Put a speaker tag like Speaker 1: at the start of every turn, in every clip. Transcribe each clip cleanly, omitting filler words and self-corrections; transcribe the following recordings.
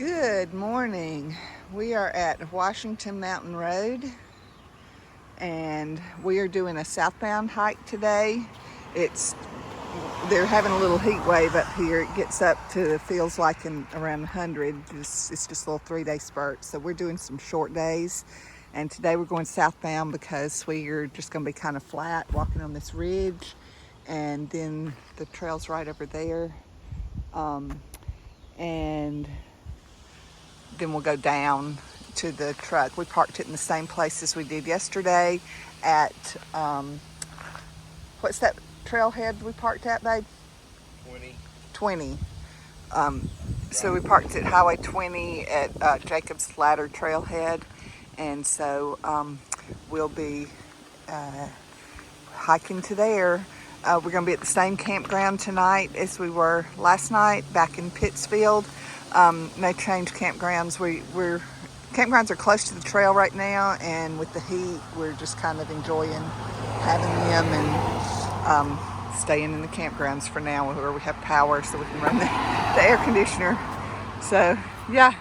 Speaker 1: Good morning. We are at Washington Mountain Road and we are doing a southbound hike today. They're having a little heat wave up here. It gets up to, feels like around 100. It's just a little 3-day spurt. So we're doing some short days. And today we're going southbound because we are just going to be kind of flat walking on this ridge. And then the trail's right over there. And then we'll go down to the truck. We parked it in the same place as we did yesterday at, what's that trailhead we parked at, babe? 20. So we parked at Highway 20 at Jacob's Ladder Trailhead. And so we'll be hiking to there. We're going to be at the same campground tonight as we were last night back in Pittsfield. No change campgrounds. Campgrounds are close to the trail right now, and with the heat, we're just kind of enjoying having them and staying in the campgrounds for now where we have power so we can run the air conditioner. So, yeah.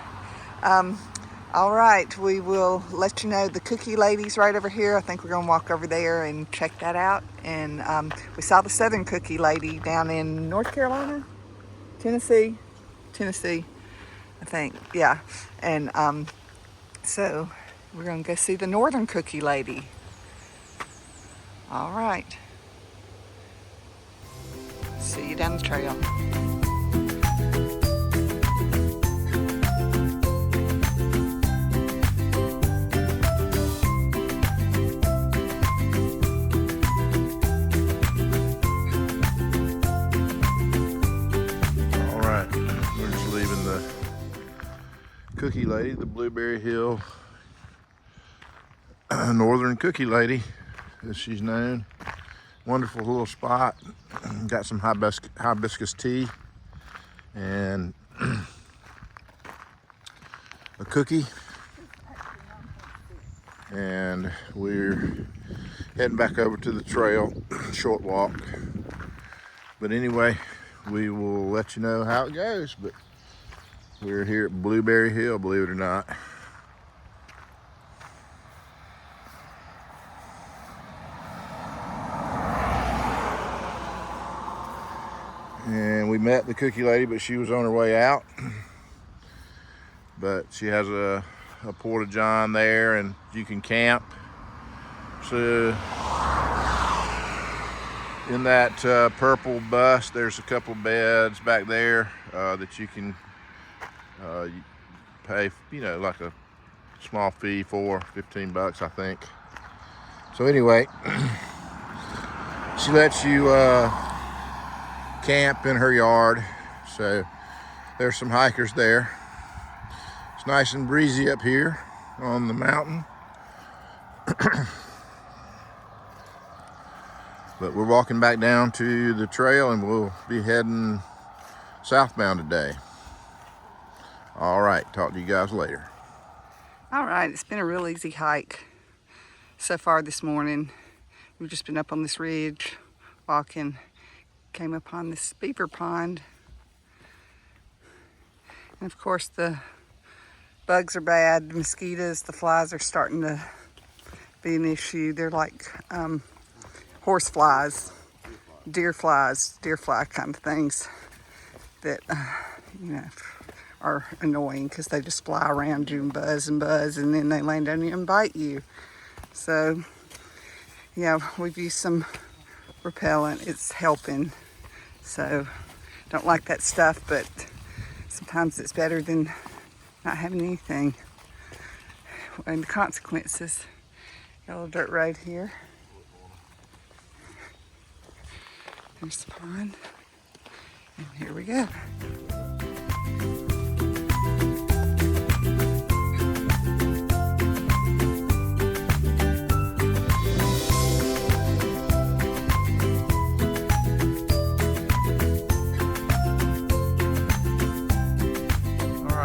Speaker 1: All right, we will let you know. The cookie lady's right over here. I think we're going to walk over there and check that out. And we saw the Southern Cookie Lady down in North Carolina, Tennessee, I think, yeah. And so we're going to go see the Northern Cookie Lady. All right. See you down the trail.
Speaker 2: Cookie Lady, the Blueberry Hill Northern Cookie Lady, as she's known. Wonderful little spot. Got some hibiscus tea and a cookie. And we're heading back over to the trail, short walk. But anyway, we will let you know how it goes. But we're here at Blueberry Hill, believe it or not. And we met the Cookie Lady, but she was on her way out. But she has a porta-john there, and you can camp. So in that purple bus, there's a couple beds back there that you can you pay, like a small fee for $15, I think. So anyway, she lets you camp in her yard. So there's some hikers there. It's nice and breezy up here on the mountain. But we're walking back down to the trail and we'll be heading southbound today. All right, talk to you guys later.
Speaker 1: All right, it's been a real easy hike so far this morning. We've just been up on this ridge walking, came upon this beaver pond. And of course the bugs are bad, the mosquitoes, the flies are starting to be an issue. They're like horse flies, deer fly kind of things that, are annoying because they just fly around you and buzz, and then they land on you and bite you. So, yeah, we've used some repellent. It's helping. So, don't like that stuff, but sometimes it's better than not having anything. And the consequences. Got a little dirt road here. There's the pond. And here we go.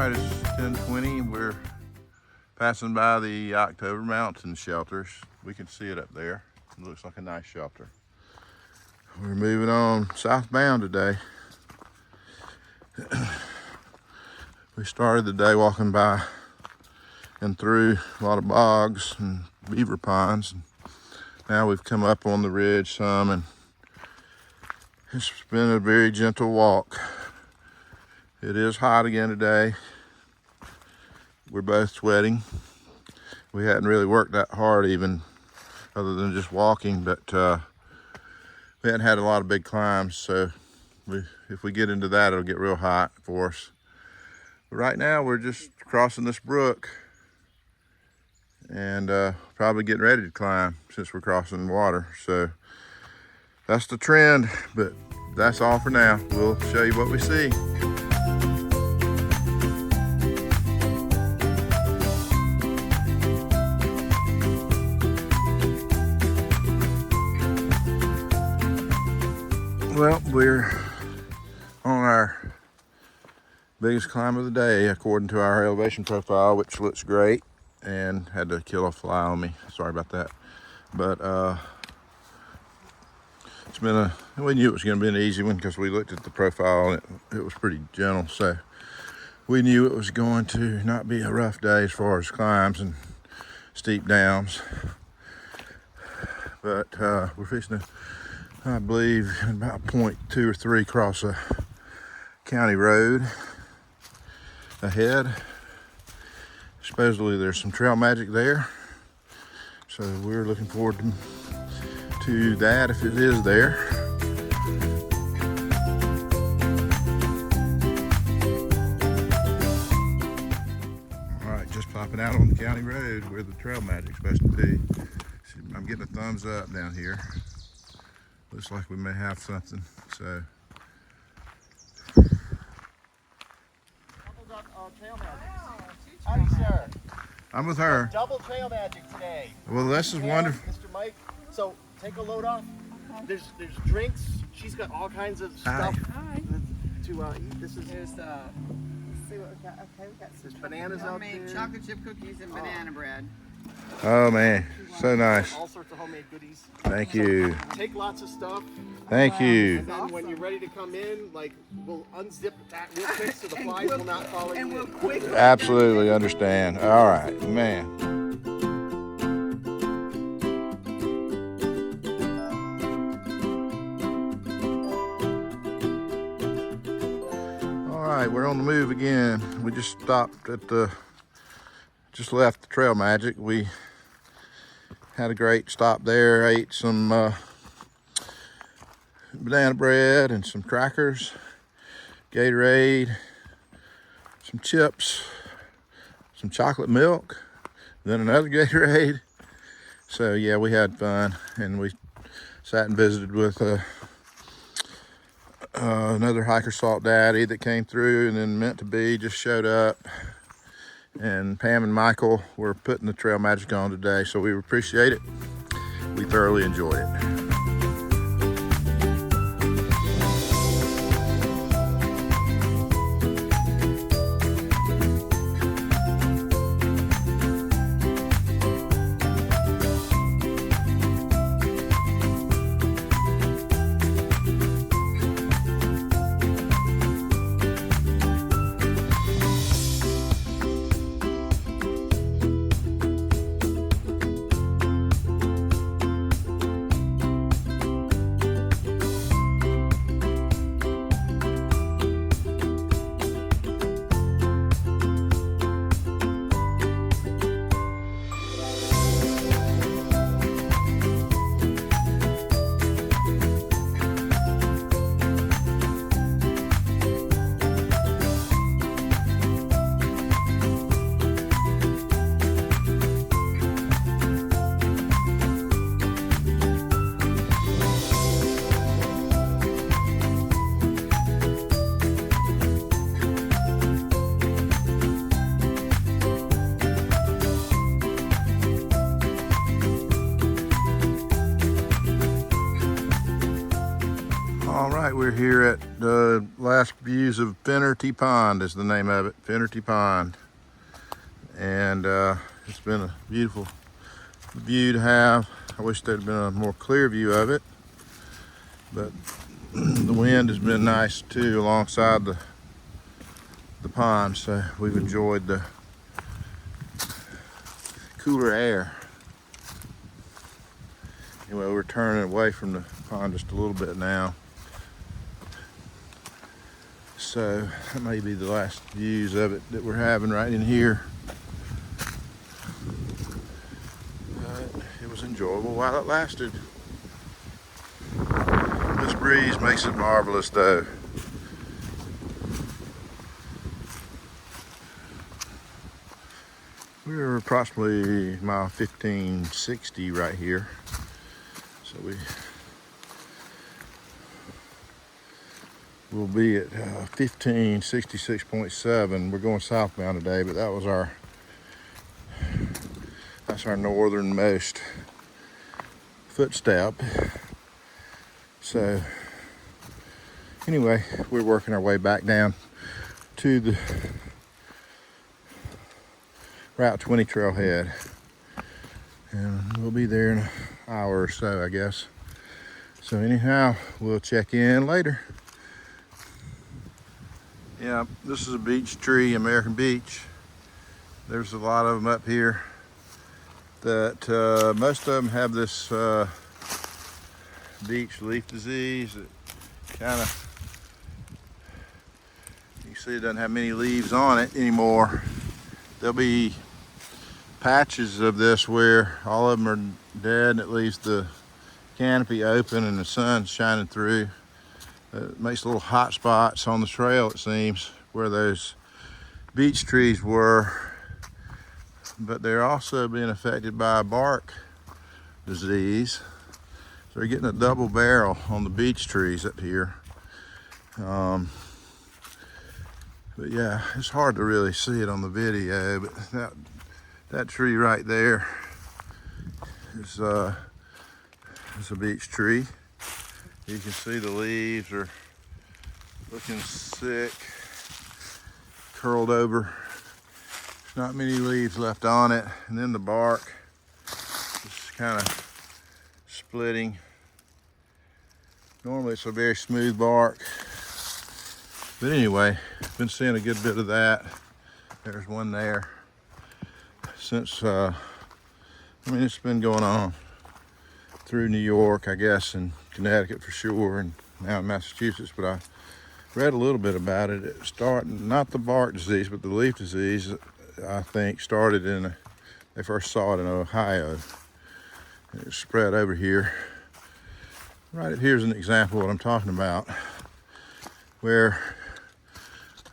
Speaker 2: It's 10:20 and we're passing by the October Mountain shelters. We can see it up there. It looks like a nice shelter. We're moving on southbound today. We started the day walking by and through a lot of bogs and beaver ponds. And now we've come up on the ridge some, and it's been a very gentle walk. It is hot again today. We're both sweating. We hadn't really worked that hard even, other than just walking, but we hadn't had a lot of big climbs, so if we get into that, it'll get real hot for us. But right now, we're just crossing this brook and probably getting ready to climb since we're crossing water. So that's the trend, but that's all for now. We'll show you what we see. Well, we're on our biggest climb of the day according to our elevation profile, which looks great, and had to kill a fly on me. Sorry about that. But it's been we knew it was going to be an easy one because we looked at the profile and it was pretty gentle. So we knew it was going to not be a rough day as far as climbs and steep downs. But we're fixing to, I believe, in about 0.2 or 3 cross a county road ahead. Supposedly there's some trail magic there, so we're looking forward to that if it is there. All right, just popping out on the county road where the trail magic's supposed to be. I'm getting a thumbs up down here. Looks like we may have something, so.
Speaker 3: Trail magic. Howdy, sir.
Speaker 2: I'm with her.
Speaker 3: Double trail magic today.
Speaker 2: Well, this is wonderful.
Speaker 3: Mr. Mike, so take a load off. There's drinks. She's got all kinds of stuff to eat. This is.
Speaker 4: There's let's see what we got. Okay, we got some
Speaker 3: bananas out
Speaker 4: homemade
Speaker 3: there.
Speaker 4: chocolate chip cookies and banana bread.
Speaker 2: Oh man, so nice.
Speaker 3: All sorts of homemade goodies.
Speaker 2: Thank you.
Speaker 3: Take lots of stuff.
Speaker 2: Thank you.
Speaker 3: And then when you're ready to come in, like we'll unzip that real quick so the flies will not follow you.
Speaker 4: And we'll quickly.
Speaker 2: Absolutely understand. All right, man. All right, we're on the move again. We just stopped at just left the Trail Magic. We had a great stop there, ate some banana bread and some crackers, Gatorade, some chips, some chocolate milk, then another Gatorade. So yeah, we had fun, and we sat and visited with another hiker salt daddy that came through, and then Meant to Be just showed up. And Pam and Michael were putting the Trail Magic on today, so we appreciate it. We thoroughly enjoyed it. All right, we're here at the last views of Finnerty Pond is the name of it, Finnerty Pond. And it's been a beautiful view to have. I wish there'd been a more clear view of it, but the wind has been nice too alongside the the pond, so we've enjoyed the cooler air. Anyway, we're turning away from the pond just a little bit now. So that may be the last views of it that we're having right in here. But it was enjoyable while it lasted. This breeze makes it marvelous though. We're approximately mile 1560 right here. So we'll be at 1566.7. We're going southbound today, but that's our northernmost footstep. So anyway, we're working our way back down to the Route 20 trailhead, and we'll be there in an hour or so, I guess. So anyhow, we'll check in later. Yeah, this is a beech tree, American beech. There's a lot of them up here that most of them have this beech leaf disease that kind of, you can see it doesn't have many leaves on it anymore. There'll be patches of this where all of them are dead and it leaves the canopy open and the sun's shining through. It makes little hot spots on the trail, it seems, where those beech trees were. But they're also being affected by a bark disease. So they're getting a double barrel on the beech trees up here. But yeah, it's hard to really see it on the video, but that tree right there is a beech tree. You can see the leaves are looking sick, curled over. There's not many leaves left on it, and then the bark is kind of splitting. Normally it's a very smooth bark, but anyway, been seeing a good bit of that. There's one there since it's been going on through New York, I guess, and Connecticut for sure, and now in Massachusetts. But I read a little bit about it. It started, not the bark disease, but the leaf disease, I think, started they first saw it in Ohio. It spread over here. Right up here's an example of what I'm talking about, where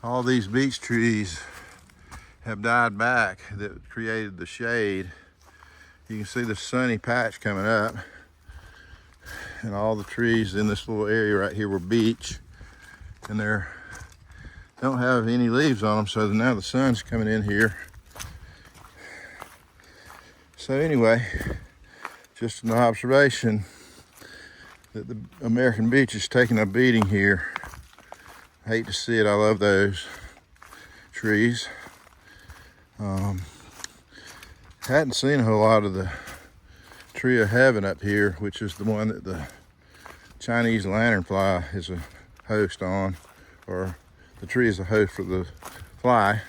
Speaker 2: all these beech trees have died back that created the shade. You can see the sunny patch coming up, and all the trees in this little area right here were beech, and they don't have any leaves on them, so now the sun's coming in here. So anyway, just an observation that the American beech is taking a beating here. I hate to see it. I love those trees. Hadn't seen a whole lot of the tree of heaven up here, which is the one that the Chinese lanternfly is a host on, or the tree is a host for the fly.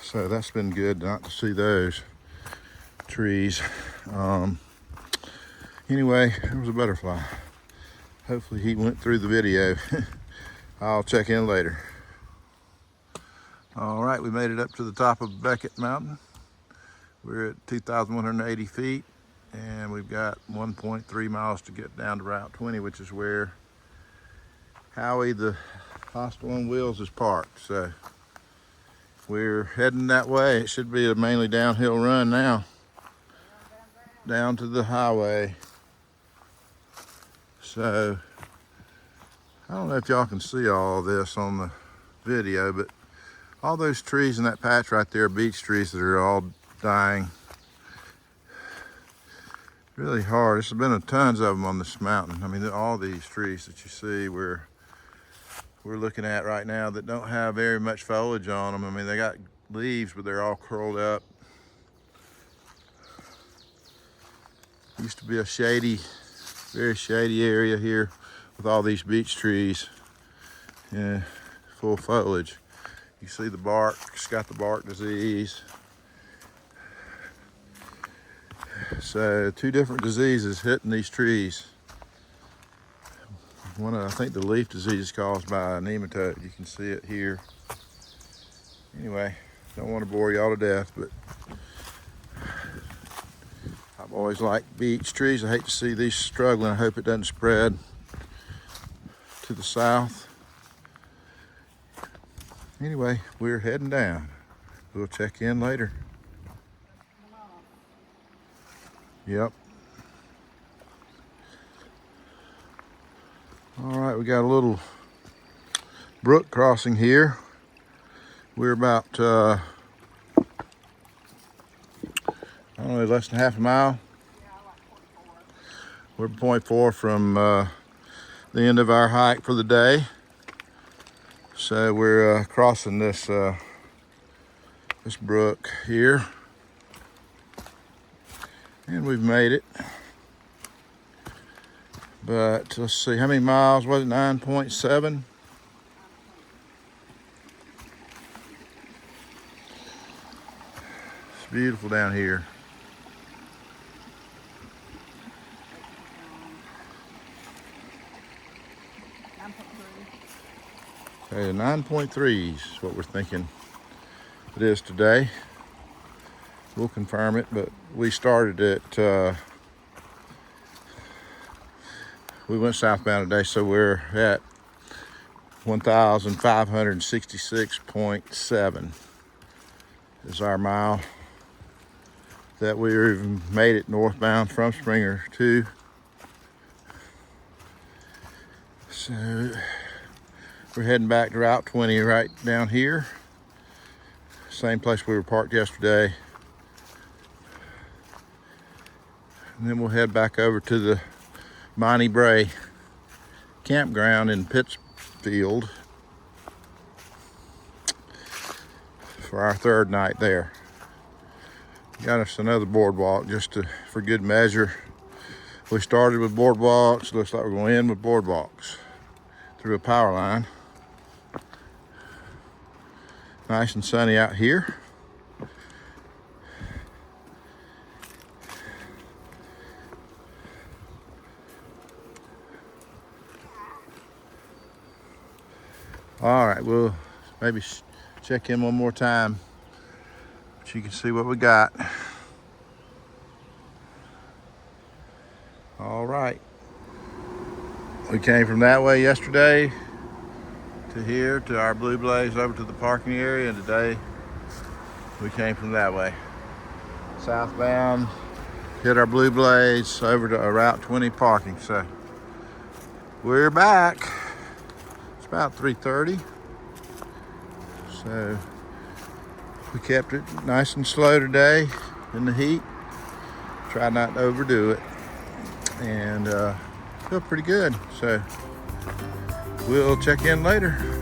Speaker 2: So that's been good not to see those trees. Anyway, there was a butterfly. Hopefully he went through the video. I'll check in later. All right, we made it up to the top of Beckett Mountain. We're at 2,180 feet, and we've got 1.3 miles to get down to Route 20, which is where Howie the Hostile on Wheels is parked. So we're heading that way. It should be a mainly downhill run now, down to the highway. So I don't know if y'all can see all this on the video, but all those trees in that patch right there are beech trees that are all dying. Really hard. There's been tons of them on this mountain. I mean, all these trees that you see we're looking at right now that don't have very much foliage on them. I mean, they got leaves, but they're all curled up. Used to be a shady, very shady area here with all these beech trees, yeah, full foliage. You see the bark, it's got the bark disease. So 2 different diseases hitting these trees. One, I think the leaf disease is caused by a nematode. You can see it here. Anyway, don't want to bore y'all to death, but I've always liked beech trees. I hate to see these struggling. I hope it doesn't spread to the south. Anyway, we're heading down. We'll check in later. Yep. All right, we got a little brook crossing here. We're about, I don't know, less than half a mile. We're 0.4 from the end of our hike for the day. So we're crossing this this brook here. And we've made it. But let's see, how many miles was it? 9.7? It's beautiful down here. Okay, 9.3 is what we're thinking it is today. We'll confirm it, but we started at, we went southbound today, so we're at 1,566.7 is our mile that we've made it northbound from Springer to. So we're heading back to Route 20 right down here. Same place we were parked yesterday. And then we'll head back over to the Bonnie Bray campground in Pittsfield for our 3rd night there. Got us another boardwalk just for good measure. We started with boardwalks. Looks like we're going to end with boardwalks through a power line. Nice and sunny out here. All right, we'll maybe check in one more time so you can see what we got. All right. We came from that way yesterday to here to our Blue Blaze over to the parking area, and today we came from that way. Southbound, hit our Blue Blaze over to Route 20 parking. So we're back. It's about 3:30. So we kept it nice and slow today in the heat. Tried not to overdo it. And feel pretty good. So we'll check in later.